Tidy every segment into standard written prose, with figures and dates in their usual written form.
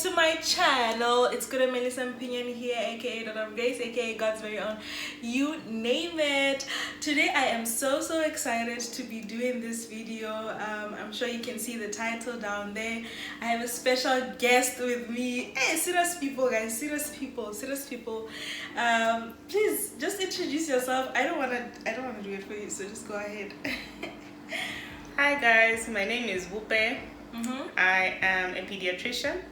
to my channel. It's Dr Mwela opinion here, aka Dr Grace, aka God's very own, you name it. Today I am so excited to be doing this video. I'm sure you can see the title down there. I have a special guest with me. Hey, serious people, guys, serious people. Please just introduce yourself. I don't wanna do it for you, so just go ahead. Hi guys, my name is Wupe. I am a pediatrician.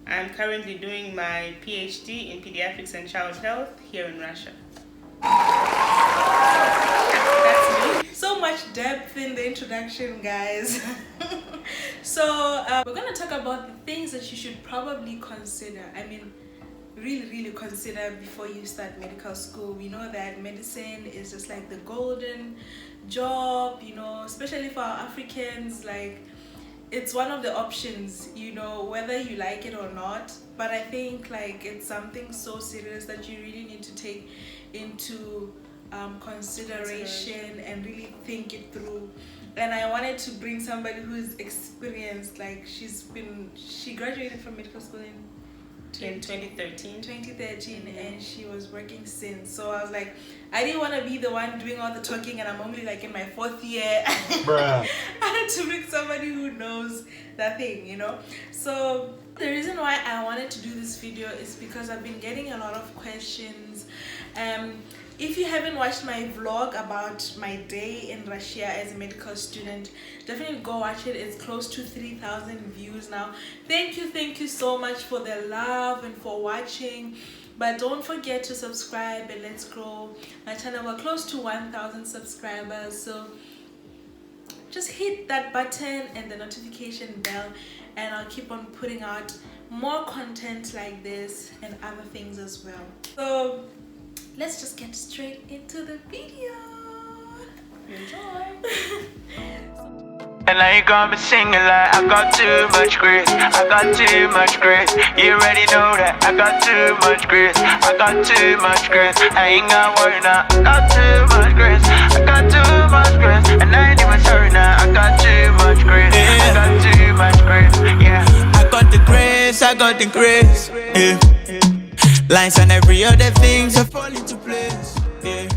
I'm currently doing my PhD in pediatrics and child health here in Russia. That's me. So much depth in the introduction, guys. So we're going to talk about the things that you should probably consider. I mean, really consider before you start medical school. We know that medicine is just like the golden job, you know, especially for our Africans. Like, it's one of the options, you know, whether you like it or not. But I think like it's something so serious that you really need to take into consideration and really think it through. And I wanted to bring somebody who's experienced. Like, she graduated from medical school in 2013, and she was working since. So I was like, I didn't want to be the one doing all the talking and I'm only like in my 4th year. Bruh. I had to bring somebody who knows that thing, you know. So the reason why I wanted to do this video is because I've been getting a lot of questions. If you haven't watched my vlog about my day in Russia as a medical student, definitely go watch it. It's close to 3,000 views now. Thank you so much for the love and for watching. But don't forget to subscribe and let's grow my channel. We're close to 1,000 subscribers, so just hit that button and the notification bell, and I'll keep on putting out more content like this and other things as well. So let's just get straight into the video. Enjoy. And now you got me singing like I got too much grace, I got too much grace. You already know that I got too much grace, I got too much grace. I ain't got worry now, I got too much grace, I got too much grace. And I ain't even sorry now, I got too much grace, I got too much grace, yeah. I got the grace, I got the grace, yeah. Lines and every other things are fall into place, yeah.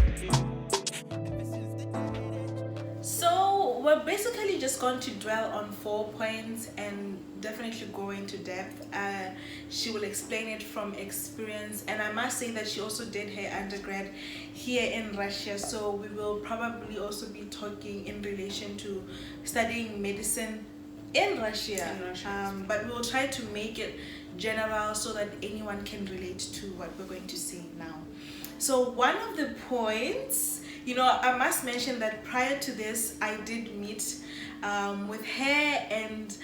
So we're basically just going to dwell on 4 points and definitely go into depth. She will explain it from experience, and I must say that she also did her undergrad here in Russia, so we will probably also be talking in relation to studying medicine in Russia. But we will try to make it general so that anyone can relate to what we're going to say now. So one of the points, you know, I must mention that prior to this I did meet with her, and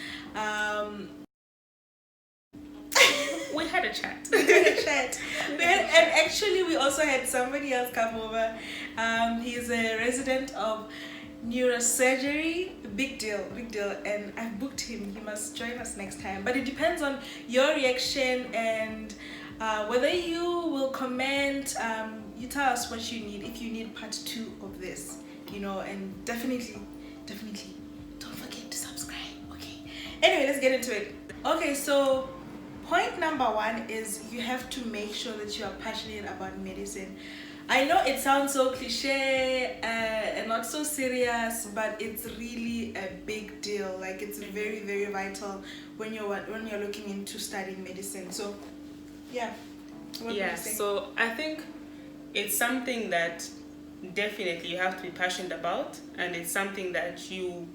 We had a chat. And actually we also had somebody else come over. He's a resident of neurosurgery. Big deal, and I've booked him. He must join us next time, but it depends on your reaction and whether you will comment. You tell us what you need, if you need part 2 of this, you know. And definitely don't forget to subscribe. Okay, anyway, let's get into it. Okay, so point number 1 is you have to make sure that you are passionate about medicine. I know it sounds so cliche and not so serious, but it's really a big deal. Like, it's very vital when you're looking into studying medicine. So yeah. So I think it's something that definitely you have to be passionate about, and it's something that you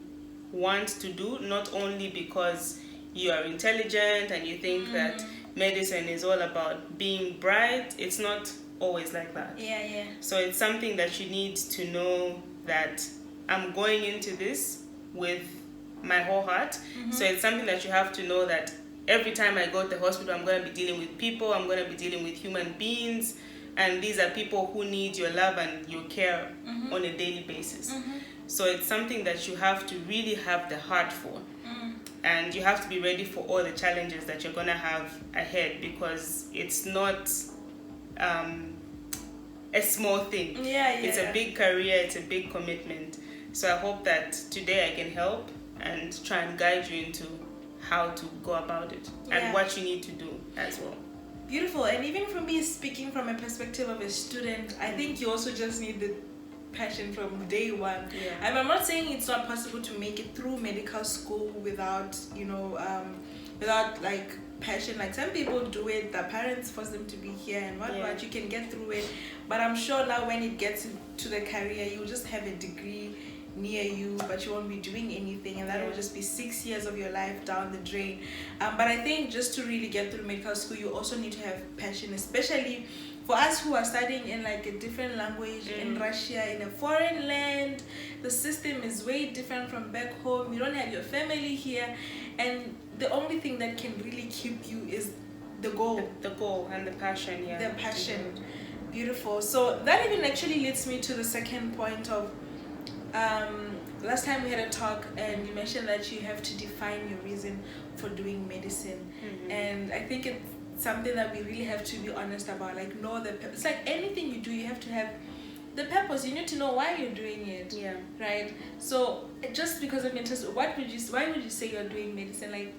want to do, not only because you are intelligent and you think that medicine is all about being bright. It's not always like that. Yeah. So it's something that you need to know that I'm going into this with my whole heart. So it's something that you have to know that every time I go to the hospital, I'm going to be dealing with people, I'm going to be dealing with human beings, and these are people who need your love and your care on a daily basis. So it's something that you have to really have the heart for. And you have to be ready for all the challenges that you're going to have ahead, because it's not a small thing. It's a big career, it's a big commitment. So I hope that today I can help and try and guide you into how to go about it and what you need to do as well. Beautiful. And even for me, speaking from a perspective of a student, I think you also just need the passion from day one. And I'm not saying it's not possible to make it through medical school without, without like passion. Like some people do it, their parents force them to be here and what you can get through it. But I'm sure now when it gets to the career, you'll just have a degree near you, but you won't be doing anything, and that will just be 6 years of your life down the drain. But I think just to really get through medical school, you also need to have passion, especially for us who are studying in like a different language in Russia, in a foreign land. The system is way different from back home. You don't have your family here, and the only thing that can really keep you is the goal. The goal and the passion, The passion. Beautiful. So that even actually leads me to the second point of last time we had a talk and you mentioned that you have to define your reason for doing medicine. And I think it's something that we really have to be honest about, like know the purpose. It's like anything you do, you have to have the purpose. You need to know why you're doing it, right? So just because I'm interested, why would you say you're doing medicine? Like,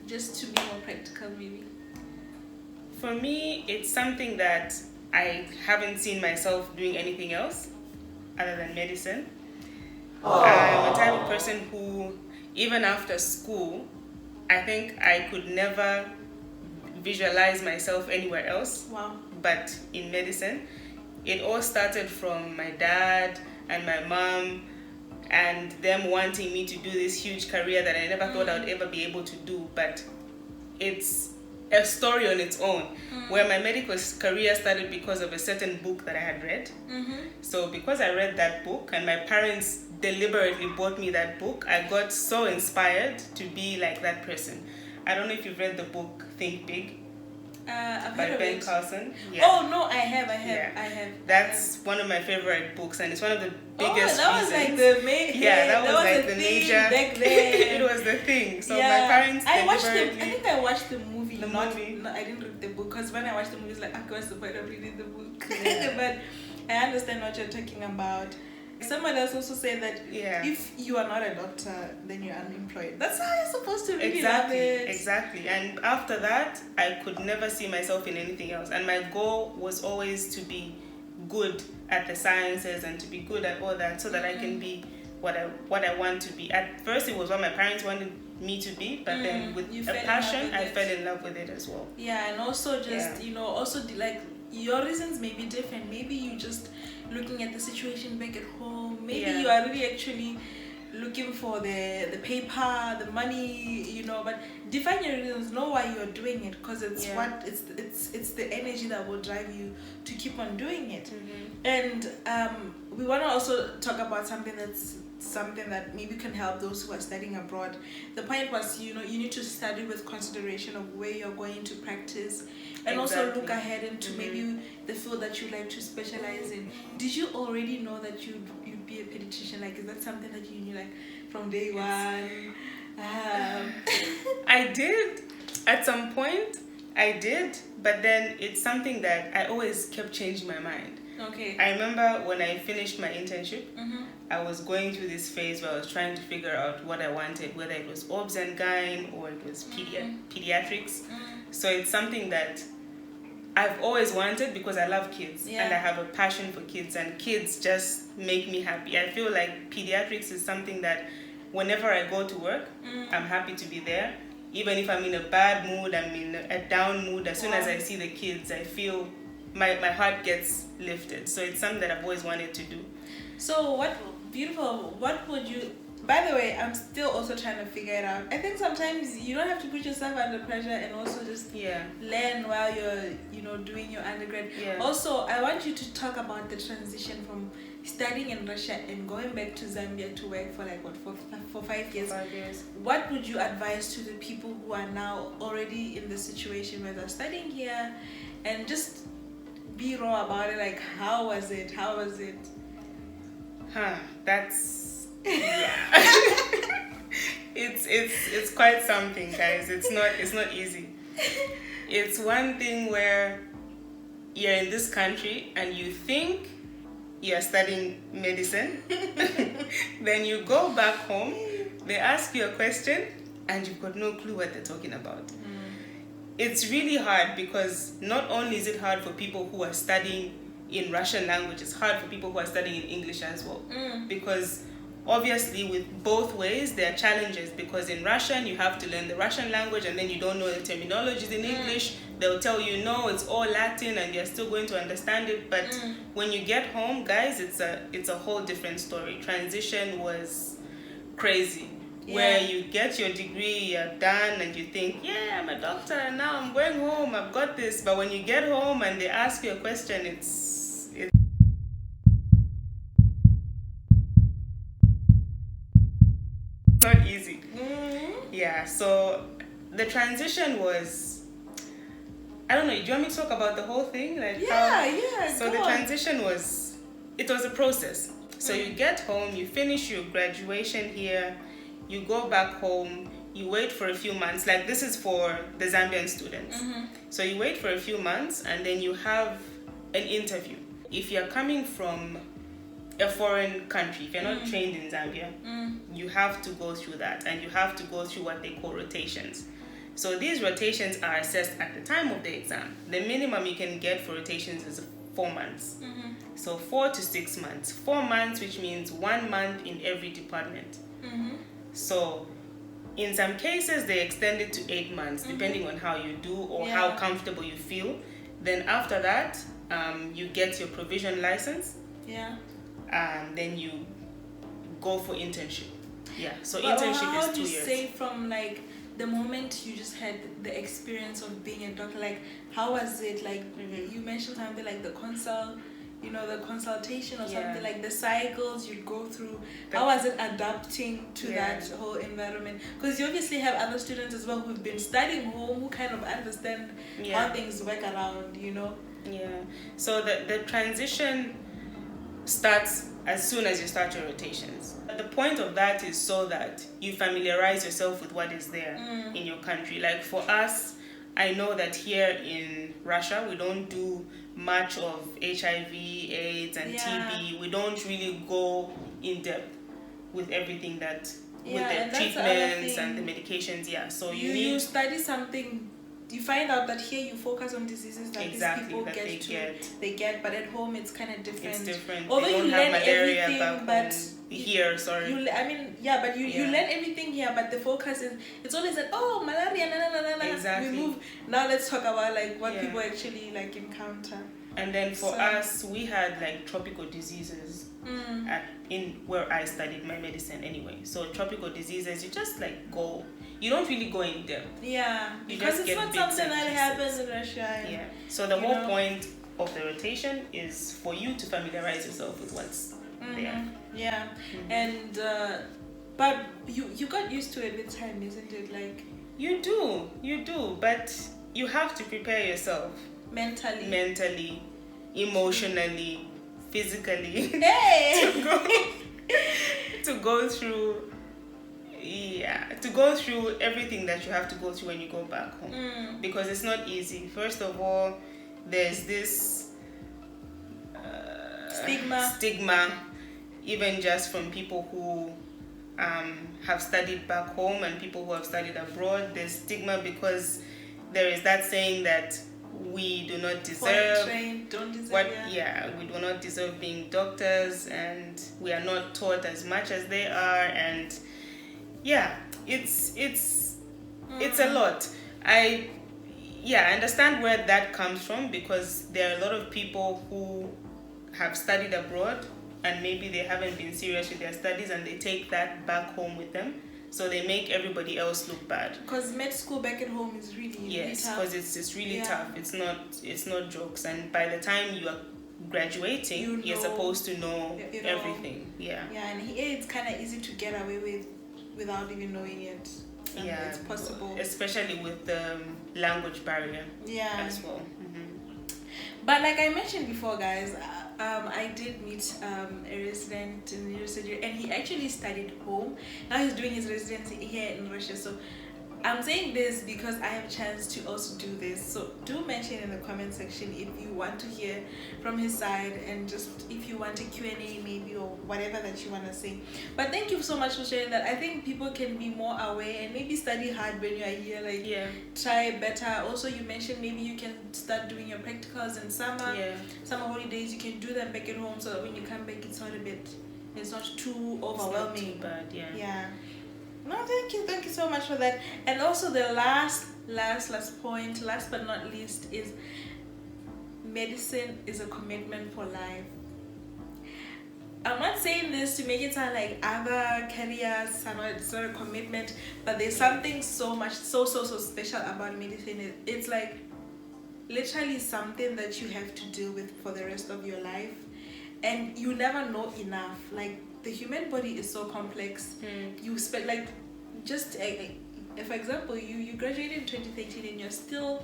just to be more practical, maybe. For me, it's something that I haven't seen myself doing anything else other than medicine. I'm a type of person who, even after school, I think I could never visualize myself anywhere else but in medicine. It all started from my dad and my mom and them wanting me to do this huge career that I never thought I would ever be able to do, but it's a story on its own, where my medical career started because of a certain book that I had read. So because I read that book and my parents deliberately bought me that book, I got so inspired to be like that person. I don't know if you've read the book Think Big by Ben Carson. Oh no, I have. That's one of my favorite books, and it's one of the biggest that was like the main that was like the major back then. It was the thing. So my parents I think I watched the movie. The movie. No, I didn't read the book, because when I watched the movie, it's like, okay, what's the point of reading the book? But I understand what you're talking about. Someone else also said that if you are not a doctor, then you're unemployed. That's how you're supposed to really love it. Exactly. And after that, I could never see myself in anything else. And my goal was always to be good at the sciences and to be good at all that, so that I can be what I want to be. At first, it was what my parents wanted me to be, but then with a passion, I fell in love with it as well. Yeah, and also just, also like your reasons may be different. Maybe you just looking at the situation back at home. Maybe you are really actually looking for the paper, the money, but define your reasons, know why you're doing it, because it's it's the energy that will drive you to keep on doing it. And we want to also talk about something that maybe can help those who are studying abroad. The point was, you need to study with consideration of where you're going to practice, and also look ahead into maybe the field that you'd like to specialize in. Did you already know that you'd be a pediatrician? Like, is that something that you knew like from day one? I did at some point. I did, but then it's something that I always kept changing my mind. Okay. I remember when I finished my internship, I was going through this phase where I was trying to figure out what I wanted, whether it was obs and gyn or it was pediatrics. So it's something that I've always wanted because I love kids and I have a passion for kids, and kids just make me happy. I feel like pediatrics is something that whenever I go to work, I'm happy to be there. Even if I'm in a bad mood, I'm in a down mood, as soon as I see the kids, I feel my heart gets lifted. So it's something that I've always wanted to do. So what would you, by the way, I'm still also trying to figure it out. I think sometimes you don't have to put yourself under pressure, and also just learn while you're doing your undergrad. Also, I want you to talk about the transition from studying in Russia and going back to Zambia to work for for 5 years. 5 years. What would you advise to the people who are now already in the situation where they're studying here, and just be raw about it? Like, how was it? That's it's quite something, guys. It's not easy. It's one thing where you're in this country and you think you're studying medicine, then you go back home, they ask you a question, and you've got no clue what they're talking about. It's really hard, because not only is it hard for people who are studying in Russian language, it's hard for people who are studying in English as well. Because obviously with both ways there are challenges, because in Russian you have to learn the Russian language and then you don't know the terminologies in English. They'll tell you no, it's all Latin, and you're still going to understand it. But when you get home, guys, it's a whole different story. Transition was crazy. Where you get your degree, you're done, and you think, yeah, I'm a doctor, and now I'm going home, I've got this. But when you get home and they ask you a question, it's not easy. Yeah, so the transition was, I don't know, do you want me to talk about the whole thing? So the transition was, it was a process. So you get home, you finish your graduation here, you go back home, you wait for a few months. Like, this is for the Zambian students. So you wait for a few months, and then you have an interview. If you're coming from a foreign country, if you're not trained in Zambia, you have to go through that, and you have to go through what they call rotations. So these rotations are assessed at the time of the exam. The minimum you can get for rotations is 4 months. So 4 to 6 months. 4 months, which means 1 month in every department. So in some cases they extend it to 8 months, depending on how you do or how comfortable you feel. Then after that, you get your provision license. Then you go for internship. So internship is 2 years. How do you say from like the moment you just had the experience of being a doctor, like how was it? Like you mentioned something like the consultation or something, like the cycles you'd go through. How was it adapting to that whole environment? Because you obviously have other students as well who've been studying home, who kind of understand how things work around, So the transition starts as soon as you start your rotations. The point of that is so that you familiarize yourself with what is there in your country. Like for us, I know that here in Russia, we don't do much of HIV, AIDS, and TB. We don't really go in depth with everything that, with the treatments and the medications. So you study something. You find out that here you focus on diseases that these people they get, but at home it's kind of different. It's different. Although you learn everything, but here, you learn everything here, but the focus is, it's always like, oh, malaria, Exactly. We move. Now let's talk about like what people actually like encounter. And then for us, we had like tropical diseases in where I studied my medicine anyway. So tropical diseases, you just like go. You don't really go in depth. Because it's not something that happens in Russia. So the whole point of the rotation is for you to familiarize yourself with what's there. And but you got used to it with time, isn't it? Like you do, but you have to prepare yourself mentally, emotionally, physically to go through everything that you have to go through when you go back home, because it's not easy. First of all, there's this stigma, even just from people who have studied back home and people who have studied abroad. There's stigma because there is that saying that we do not deserve we do not deserve being doctors, and we are not taught as much as they are, and it's a lot. I understand where that comes from, because there are a lot of people who have studied abroad and maybe they haven't been serious with their studies, and they take that back home with them, so they make everybody else look bad. Because med school back at home is really tough. Because it's really tough. It's not jokes, and by the time you are graduating, you're supposed to know everything. And here it's kind of easy to get away with without even knowing it. It's possible, especially with the language barrier as well. But like I mentioned before, guys, I did meet a resident in neurosurgery, and he actually studied home. Now he's doing his residency here in Russia. So I'm saying this because I have a chance to also do this. So do mention in the comment section if you want to hear from his side, and just if you want a Q&A maybe, or whatever that you want to say. But thank you so much for sharing that. I think people can be more aware and maybe study hard when you are here. Like, try better. Also, you mentioned maybe you can start doing your practicals in summer. Summer holidays, you can do them back at home, so that when you come back, it's not too overwhelming. It's not too bad. No, thank you so much for that. And also the last point, last but not least, is medicine is a commitment for life. I'm not saying this to make it sound like other careers are not, it's not a commitment, but there's something so special about medicine. It's like literally something that you have to deal with for the rest of your life, and you never know enough. Like, the human body is so complex. You spend, like, just for example, you graduated in 2013 and you're still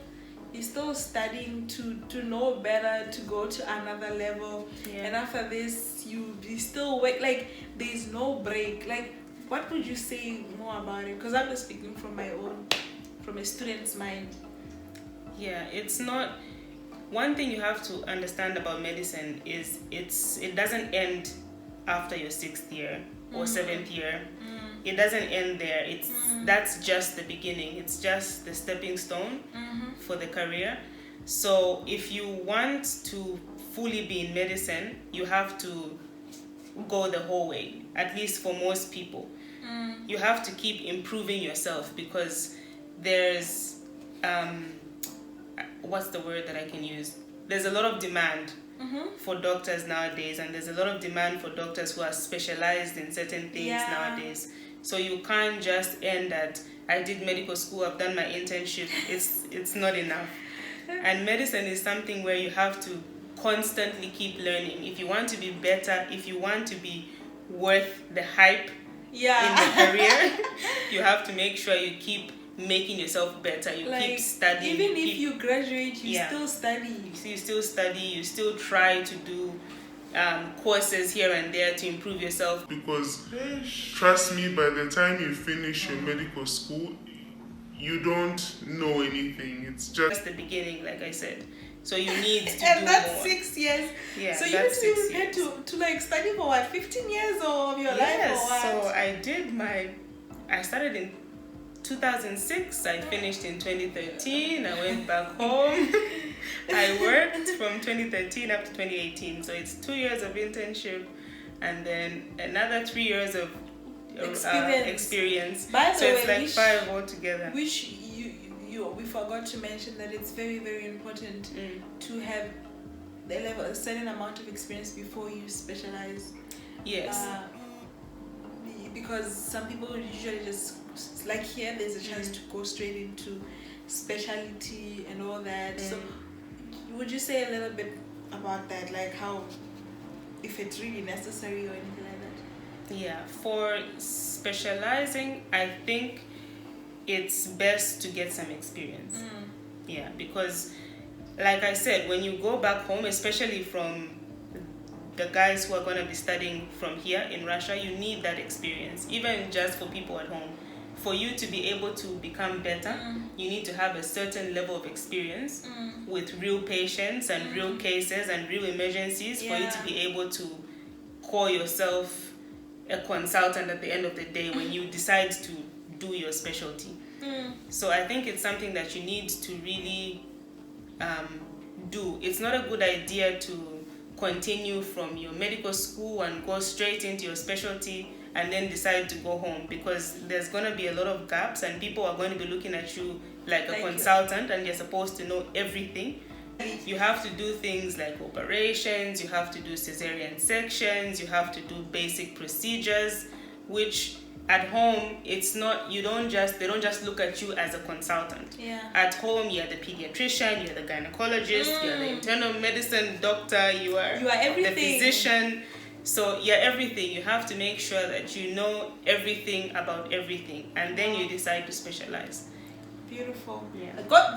studying to know better, to go to another level. And after this, you still work. Like, there's no break. Like, what would you say more about it? Because I'm just speaking from a student's mind. It's not. One thing you have to understand about medicine is it doesn't end after your 6th year or 7th year. It doesn't end there. That's just the beginning. It's just the stepping stone for the career. So if you want to fully be in medicine, you have to go the whole way, at least for most people. You have to keep improving yourself, because there's what's the word that I can use? There's a lot of demand for doctors nowadays, and there's a lot of demand for doctors who are specialized in certain things nowadays. So you can't just end at, I did medical school, I've done my internship. It's not enough. And medicine is something where you have to constantly keep learning. If you want to be better, if you want to be worth the hype in the career, you have to make sure you keep making yourself better. You keep studying. Even if you graduate, you still study. You still study. You still try to do courses here and there to improve yourself. Because trust me, by the time you finish your medical school, you don't know anything. It's just the beginning, like I said. So you need to and do that's more. 6 years. So you that's need to be prepared to like study for what, 15 years of your life, or what? So I started in 2006, I finished in 2013, I went back home. I worked from 2013 up to 2018, so it's 2 years of internship and then another 3 years of experience. By the so way, it's like 5 altogether. Which we forgot to mention that it's very, very important to have a certain amount of experience before you specialize. Because some people usually just, like here, there's a chance to go straight into specialty and all that. So would you say a little bit about that, like how, if it's really necessary or anything like that? For specializing, I think it's best to get some experience. Because like I said, when you go back home, especially from the guys who are going to be studying from here in Russia, you need that experience, even just for people at home. For you to be able to become better, you need to have a certain level of experience with real patients and real cases and real emergencies for you to be able to call yourself a consultant at the end of the day when you decide to do your specialty. So I think it's something that you need to really do. It's not a good idea to continue from your medical school and go straight into your specialty and then decide to go home, because there's going to be a lot of gaps and people are going to be looking at you like a consultant and you're supposed to know everything. You have to do things like operations, you have to do cesarean sections, you have to do basic procedures, which at home it's not, they don't just look at you as a consultant. At home you're the pediatrician, you're the gynecologist, you're the internal medicine doctor, you are everything. The physician. So you're everything. You have to make sure that you know everything about everything, and then you decide to specialize. Beautiful.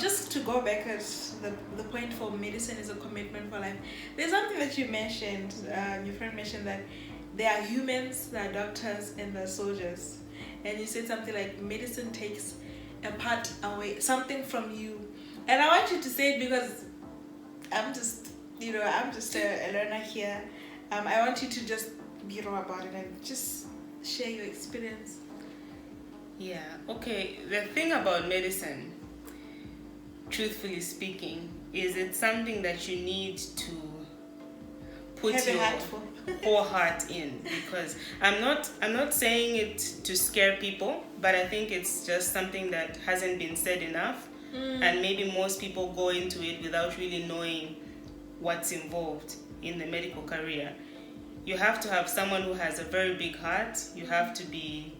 Just to go back at the point for medicine is a commitment for life. There's something that you mentioned, your friend mentioned that there are humans, there are doctors, and there are soldiers. And you said something like medicine takes a part away, something from you. And I want you to say it because I'm just a learner here. I want you to just be raw about it and just share your experience. Yeah, okay. The thing about medicine, truthfully speaking, is it's something that you need to put Have a your heart for. whole heart in, because I'm not saying it to scare people, but I think it's just something that hasn't been said enough, and maybe most people go into it without really knowing what's involved in the medical career. You have to have someone who has a very big heart. You have to be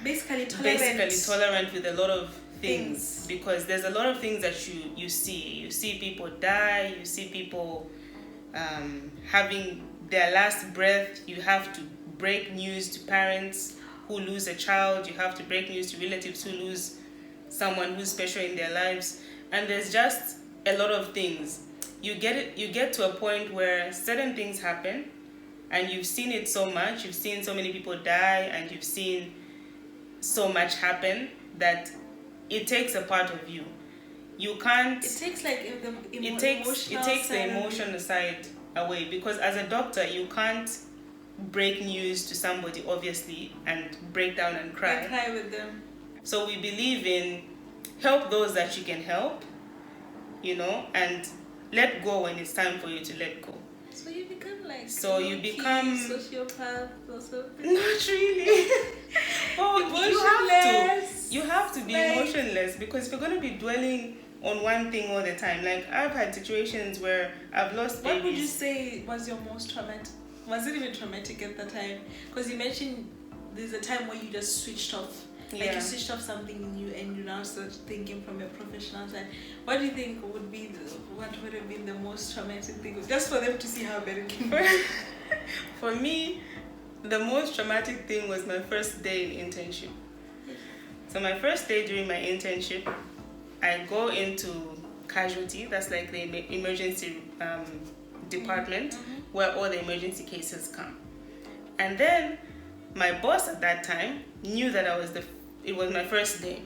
Basically tolerant with a lot of things, because there's a lot of things that you see people die, you see people having their last breath. You have to break news to parents who lose a child. You have to break news to relatives who lose someone who's special in their lives, and there's just a lot of things. You get to a point where certain things happen, and you've seen it so much. You've seen so many people die, and you've seen so much happen that it takes a part of you. You can't. It takes like it takes the emotional side away, because as a doctor you can't break news to somebody obviously and break down and cry. And cry with them. So we believe in help those that you can help, and let go when it's time for you to let go. So you become like sociopath or something. Not really. You have to be emotionless, because if you're going to be dwelling on one thing all the time, like I've had situations where I've lost babies. What would you say was your most traumatic? Was it even traumatic at the time? Because you mentioned there's a time where you just switched off. Like you switched off something in you and you now start thinking from a professional side. What do you think would have been the most traumatic thing? Just for them to see how bad it can be. For me, the most traumatic thing was my first day in internship. So my first day during my internship, I go into casualty, that's like the emergency department, where all the emergency cases come. And then my boss at that time knew that it was my first day,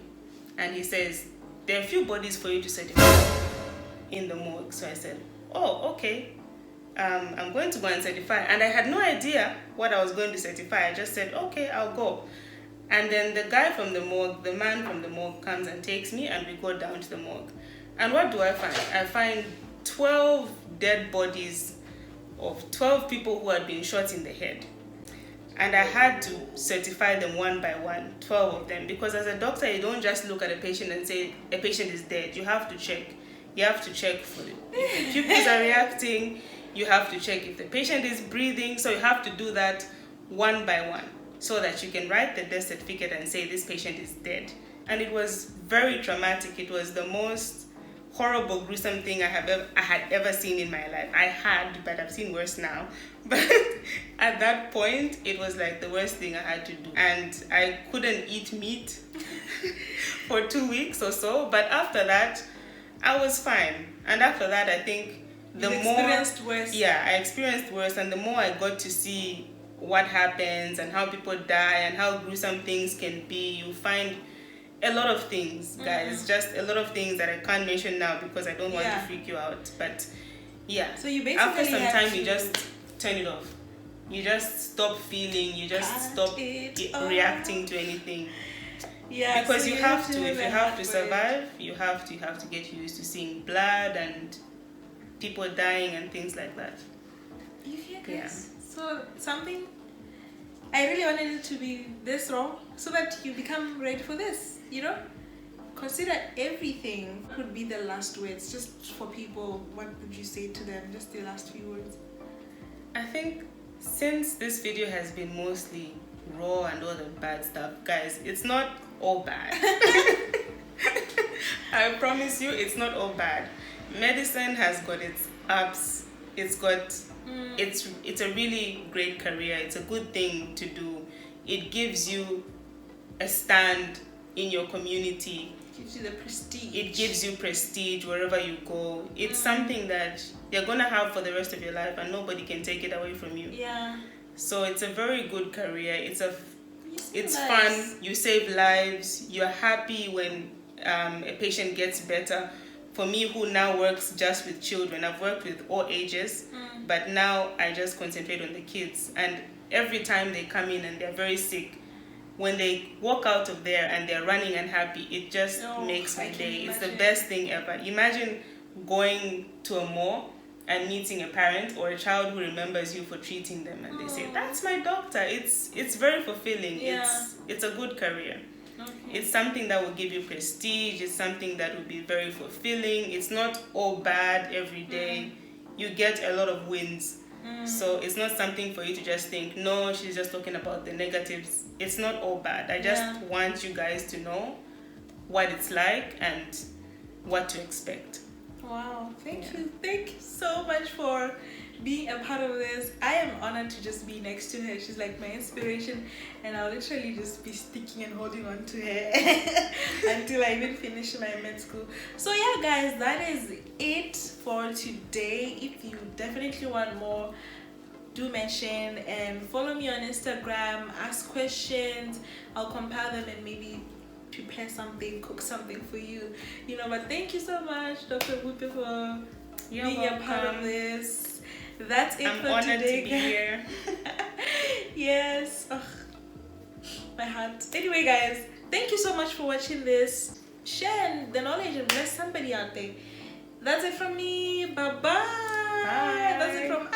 and he says, there are a few bodies for you to certify in the morgue. So I said, oh, okay, I'm going to go and certify. And I had no idea what I was going to certify. I just said, okay, I'll go. And then the man from the morgue comes and takes me, and we go down to the morgue. And what do I find? I find 12 dead bodies of 12 people who had been shot in the head. And I had to certify them one by one, 12 of them, because as a doctor, you don't just look at a patient and say a patient is dead. You have to check. You have to check for it. If the pupils are reacting, you have to check if the patient is breathing. So you have to do that one by one, so that you can write the death certificate and say this patient is dead. And it was very traumatic. It was the most horrible, gruesome thing I had ever seen in my life. But I've seen worse now. But at that point, it was like the worst thing I had to do. And I couldn't eat meat for 2 weeks or so. But after that, I was fine. And after that, I think I experienced worse. Yeah, I experienced worse. And the more I got to see what happens and how people die and how gruesome things can be, you find a lot of things, guys. Just a lot of things that I can't mention now because I don't want to freak you out. But yeah, so you basically after some time you just turn it off. You just stop feeling. You just stop reacting to anything. Yeah, because so you have to. If you have to survive, you have to get used to seeing blood and people dying and things like that. You hear, guys? So something I really wanted it to be this wrong, so that you become ready for this. Consider everything. What would be the last words, just for people? What would you say to them? Just the last few words. I think since this video has been mostly raw and all the bad stuff, guys, it's not all bad. I promise you, it's not all bad. Medicine has got its ups. It's a really great career. It's a good thing to do. It gives you a stand in your community. It gives you the prestige. It gives you prestige wherever you go. It's something that you're gonna have for the rest of your life, and nobody can take it away from you. Yeah. So it's a very good career. It's fun. You save lives. You're happy when a patient gets better. For me, who now works just with children, I've worked with all ages, but now I just concentrate on the kids. And every time they come in and they're very sick, when they walk out of there and they're running and happy, it just makes my day. It's the best thing ever. Imagine going to a mall and meeting a parent or a child who remembers you for treating them, and they say, "That's my doctor." It's very fulfilling. Yeah. It's a good career. Okay. It's something that will give you prestige. It's something that will be very fulfilling. It's not all bad every day. You get a lot of wins. So it's not something for you to just think, no, she's just talking about the negatives. It's not all bad. I just want you guys to know what it's like and what to expect. Wow, thank you so much for being a part of this. I am honored to just be next to her. She's like my inspiration, and I'll literally just be sticking and holding on to her until I even finish my med school. So yeah guys, that is it for today. If you definitely want more, do mention and follow me on Instagram, ask questions. I'll compile them and maybe prepare something, cook something for you, but thank you so much, Dr. Wupe, for being a part of this. That's it. I'm for honored today, to be here. Yes. My heart. Anyway guys, thank you so much for watching this. Share the knowledge and bless somebody out there. That's it from me. Bye-bye. Bye. That's it from